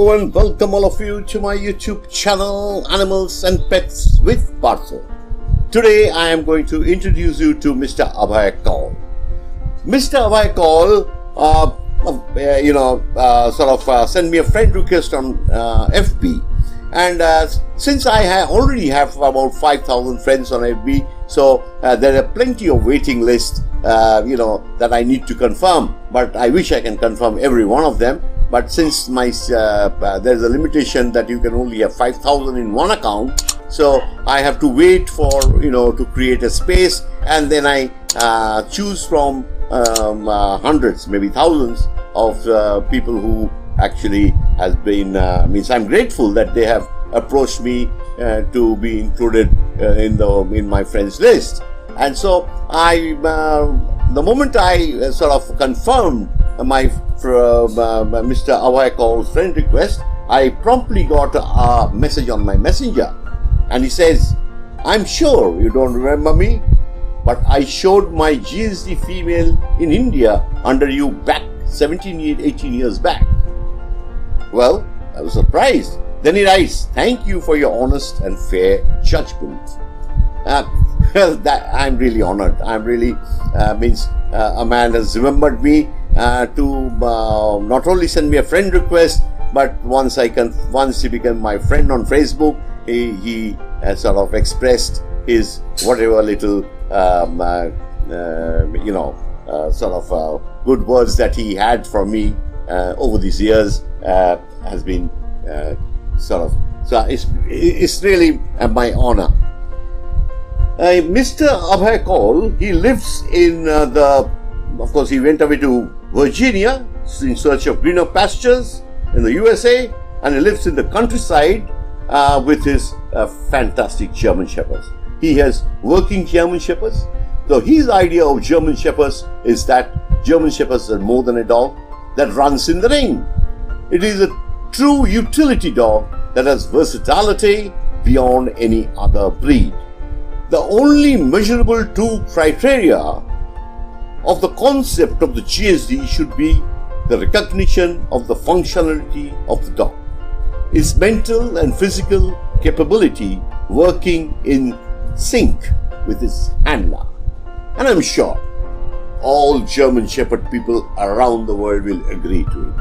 Hello and welcome all of you to my YouTube channel Animals and Pets with Partha. Today I am going to introduce you to Mr. Abhai Kaul. Mr. Abhai Kaul, sent me a friend request on FB, and since I already have about 5,000 friends on FB, so there are plenty of waiting lists, that I need to confirm. But I wish I can confirm every one of them. But since there's a limitation that you can only have 5,000 in one account, so I have to wait for to create a space, and then I choose from hundreds, maybe thousands of people who actually has been. I'm grateful that they have approached me to be included in my friends list, and so the moment I sort of confirmed my Mr. Abhai Kaul's friend request, I promptly got a message on my messenger, and he says, "I'm sure you don't remember me, but I showed my GSD female in India under you back 18 years back." Well, I was surprised. Then he writes, "Thank you for your honest and fair judgment." That I'm really honored. I'm really a man has remembered me to not only send me a friend request, but once he became my friend on Facebook, he sort of expressed his whatever little good words that he had for me over these years has been so it's really my honor. Mr. Abhai Kaul, he lives in of course he went away to Virginia in search of greener pastures in the USA, and he lives in the countryside with his fantastic German Shepherds. He has working German Shepherds. So his idea of German Shepherds is that German Shepherds are more than a dog that runs in the ring. It is a true utility dog that has versatility beyond any other breed. The only measurable two criteria of the concept of the GSD should be the recognition of the functionality of the dog, its mental and physical capability working in sync with its handler. And I'm sure all German Shepherd people around the world will agree to it.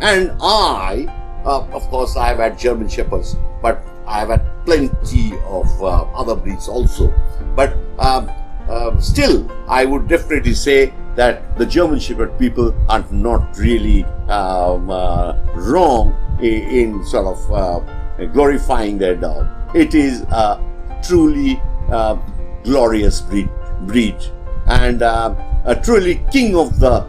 And of course, I have had German Shepherds, but I have had plenty of other breeds also. But still, I would definitely say that the German Shepherd people are not really wrong in sort of glorifying their dog. It is a truly glorious breed, and a truly king of the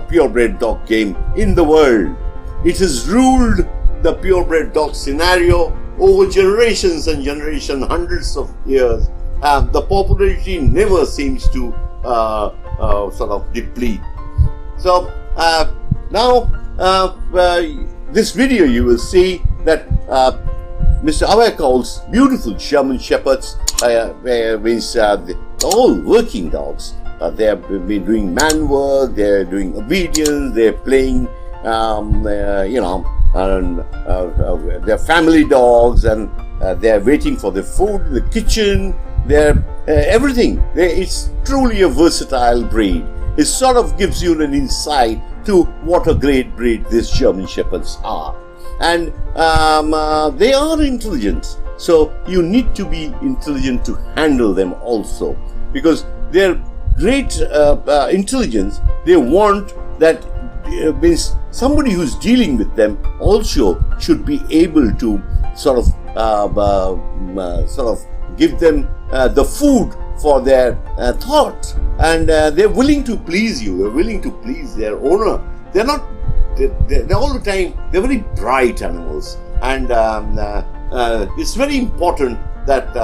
purebred dog game in the world. It has ruled the purebred dog scenario over generations and generations, hundreds of years. The popularity never seems to sort of deplete. So now this video you will see that Mr. Abhai Kaul's beautiful German Shepherds means all working dogs. They have been doing man work, they're doing obedience, they're playing, they're family dogs, and they're waiting for the food in the kitchen. They're everything. It's truly a versatile breed. It sort of gives you an insight to what a great breed these German Shepherds are. And they are intelligent. So you need to be intelligent to handle them also, because their great intelligence, they want that means somebody who's dealing with them also should be able to sort of give them the food for their thought, and they're willing to please you. They're willing to please their owner. They're not. They're all the time. They're very bright animals, and it's very important that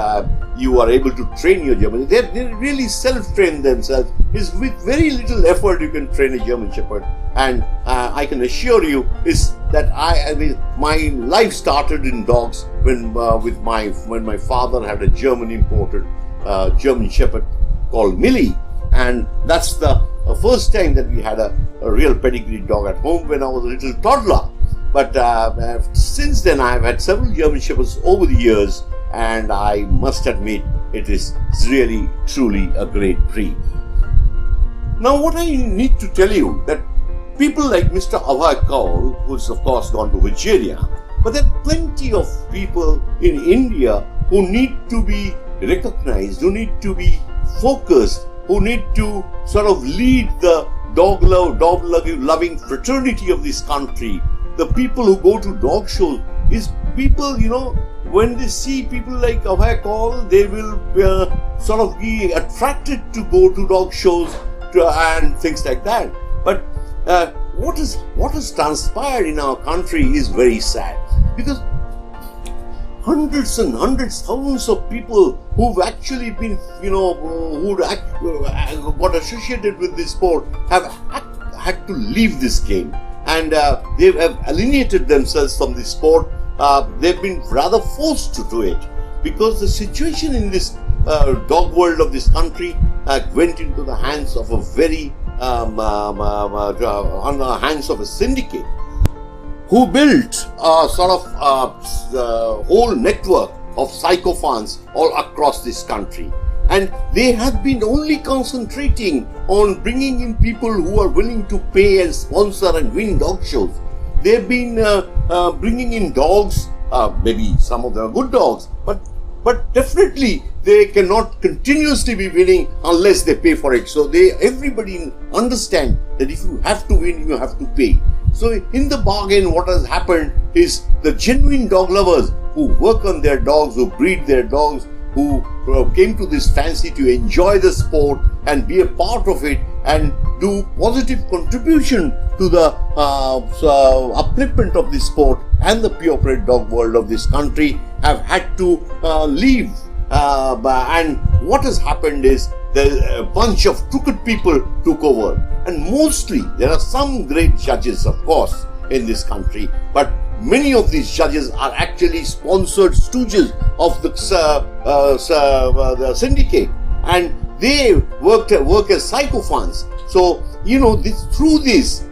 you are able to train your German. They really self-train themselves. It's with very little effort you can train a German Shepherd, and I can assure you is that my life started in dogs when my father had a German imported German Shepherd called Millie, and that's the first time that we had a real pedigree dog at home when I was a little toddler. But since then, I have had several German Shepherds over the years, and I must admit, it is really, truly a great breed. Now, what I need to tell you that people like Mr. Abhai Kaul, who's of course gone to Virginia, but there are plenty of people in India who need to be recognized, who need to be focused, who need to sort of lead the dog-loving fraternity of this country. The people who go to dog shows is people, when they see people like Abhai Kaul, they will sort of be attracted to go to dog shows and things like that. But what has transpired in our country is very sad, because hundreds and hundreds, thousands of people who've actually been, who got associated with this sport have had to leave this game, and they have alienated themselves from this sport. They've been rather forced to do it, because the situation in this dog world of this country went into the hands of a very on the hands of a syndicate who built a sort of whole network of psychophants all across this country. And they have been only concentrating on bringing in people who are willing to pay and sponsor and win dog shows. They've been bringing in dogs, maybe some of them are good dogs, but definitely they cannot continuously be winning unless they pay for it. So everybody understand that if you have to win, you have to pay. So in the bargain, what has happened is the genuine dog lovers who work on their dogs, who breed their dogs, who came to this fancy to enjoy the sport and be a part of it and do positive contribution to the upliftment of this sport and the purebred dog world of this country, have had to leave. And what has happened is a bunch of crooked people took over. And mostly, there are some great judges, of course, in this country, but many of these judges are actually sponsored stooges of the syndicate, and they work as psychophants. So, through these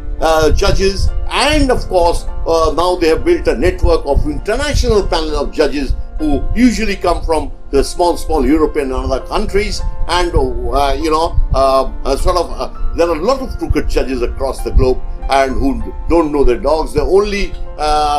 judges, and of course, now they have built a network of international panel of judges who usually come from the small European and other countries, and there are a lot of crooked judges across the globe and who don't know their dogs. They only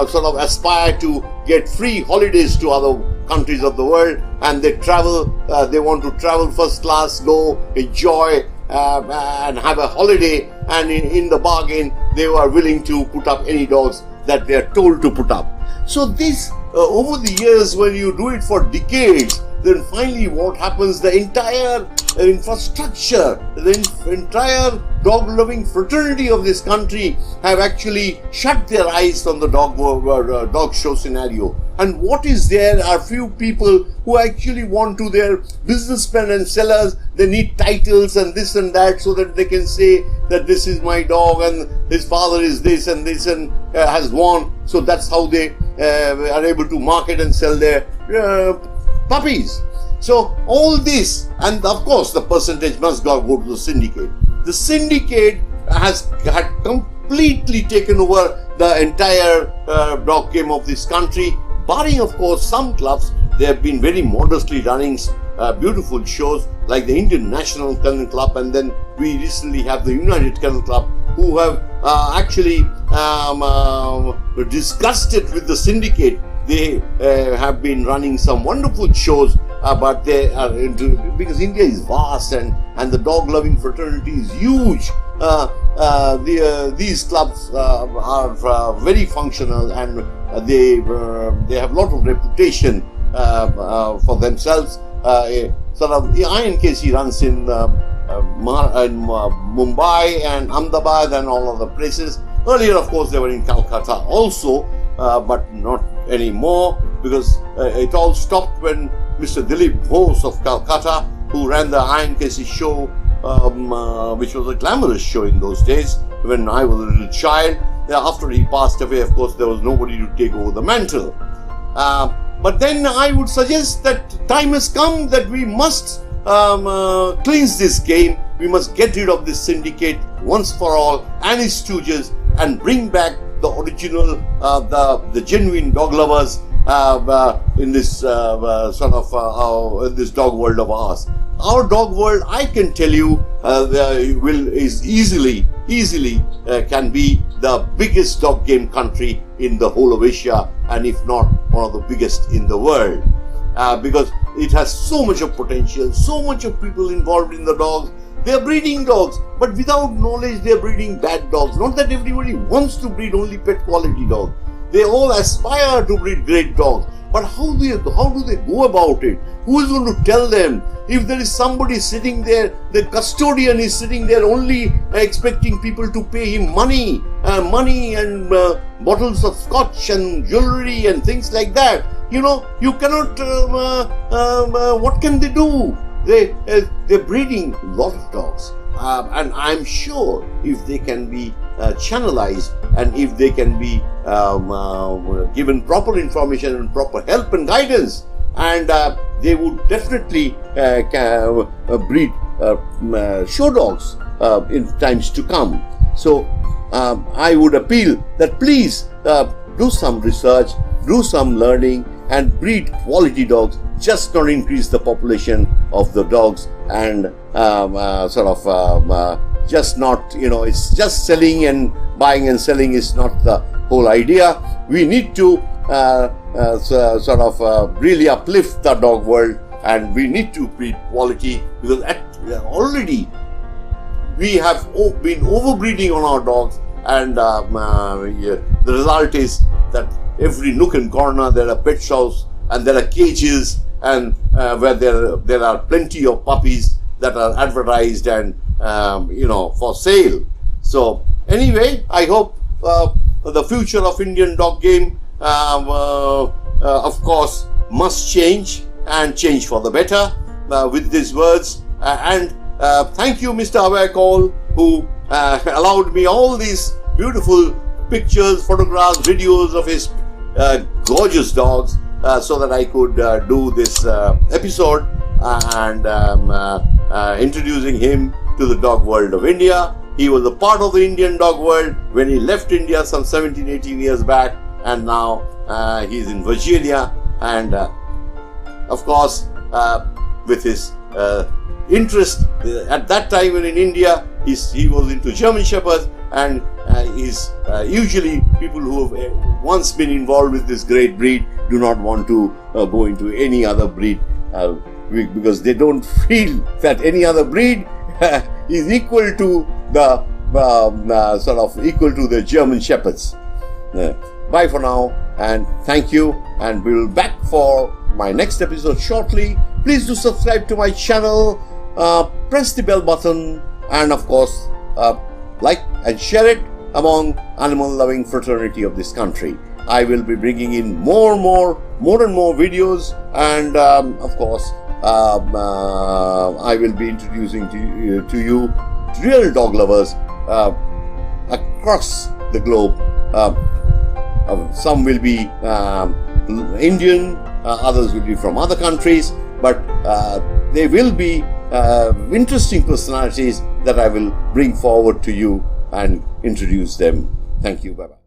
sort of aspire to get free holidays to other countries of the world, and they travel. They want to travel first class, go enjoy and have a holiday, and in the bargain, they are willing to put up any dogs that they are told to put up. So this, over the years, when you do it for decades, then finally what happens, the entire infrastructure, the entire dog-loving fraternity of this country have actually shut their eyes on the dog show scenario. And what is there are few people who actually want to, their businessmen and sellers, they need titles and this and that so that they can say that this is my dog and his father is this and has won. So that's how they are able to market and sell their puppies. So all this, and of course the percentage must go to the syndicate. The syndicate has had completely taken over the entire dog game of this country, barring of course some clubs. They have been very modestly running beautiful shows like the Indian National Kennel Club, and then we recently have the United Kennel Club, who have actually discussed it with the syndicate. They have been running some wonderful shows, but they are because India is vast and the dog-loving fraternity is huge. These clubs are very functional, and they have a lot of reputation for themselves. Sort of INKC runs in Mumbai and Ahmedabad and all other places. Earlier, of course, they were in Calcutta also, but not anymore, because it all stopped when Mr. Dilip Bose of Calcutta, who ran the INKC show, which was a glamorous show in those days when I was a little child. After he passed away, of course, there was nobody to take over the mantle. But then I would suggest that time has come that we must cleanse this game. We must get rid of this syndicate once for all and his stooges, and bring back the original, the genuine dog lovers in this in this dog world of ours. Our dog world, I can tell you, is easily can be the biggest dog game country in the whole of Asia, and if not one of the biggest in the world, because it has so much of potential, so much of people involved in the dogs. They are breeding dogs, but without knowledge they are breeding bad dogs. Not that everybody wants to breed only pet quality dogs. They all aspire to breed great dogs. But how do they go about it? Who is going to tell them? If there is somebody sitting there, the custodian is sitting there only expecting people to pay him money and bottles of scotch and jewelry and things like that. You cannot, what can they do? They're breeding a lot of dogs. And I'm sure if they can be channelized, and if they can be given proper information and proper help and guidance, and they would definitely breed show dogs in times to come. So I would appeal that please do some research, do some learning, and breed quality dogs. Just not increase the population of the dogs and just not, it's just selling and buying and selling is not the whole idea. We need to really uplift the dog world, and we need to breed quality, because already we have been overbreeding on our dogs, and the result is that every nook and corner there are pet shops and there are cages, and where there are plenty of puppies that are advertised and for sale. So anyway, I hope the future of Indian dog game of course must change, and change for the better. With these words, and thank you Mr. Abhai Kaul, who allowed me all these beautiful pictures, photographs, videos of his gorgeous dogs, so that I could do this episode and introducing him to the dog world of India. He was a part of the Indian dog world when he left India some 17-18 years back, and now he's in Virginia, and of course with his interest at that time when in India, he was into German Shepherds, and is usually people who have once been involved with this great breed do not want to go into any other breed because they don't feel that any other breed is equal to the equal to the German Shepherds. Bye for now, and thank you, and we'll be back for my next episode shortly. Please do subscribe to my channel, press the bell button, and of course like and share it among animal loving fraternity of this country. I will be bringing in more and more videos, and of course I will be introducing to you real dog lovers across the globe. Some will be Indian, others will be from other countries, but they will be interesting personalities that I will bring forward to you and introduce them. Thank you. Bye-bye.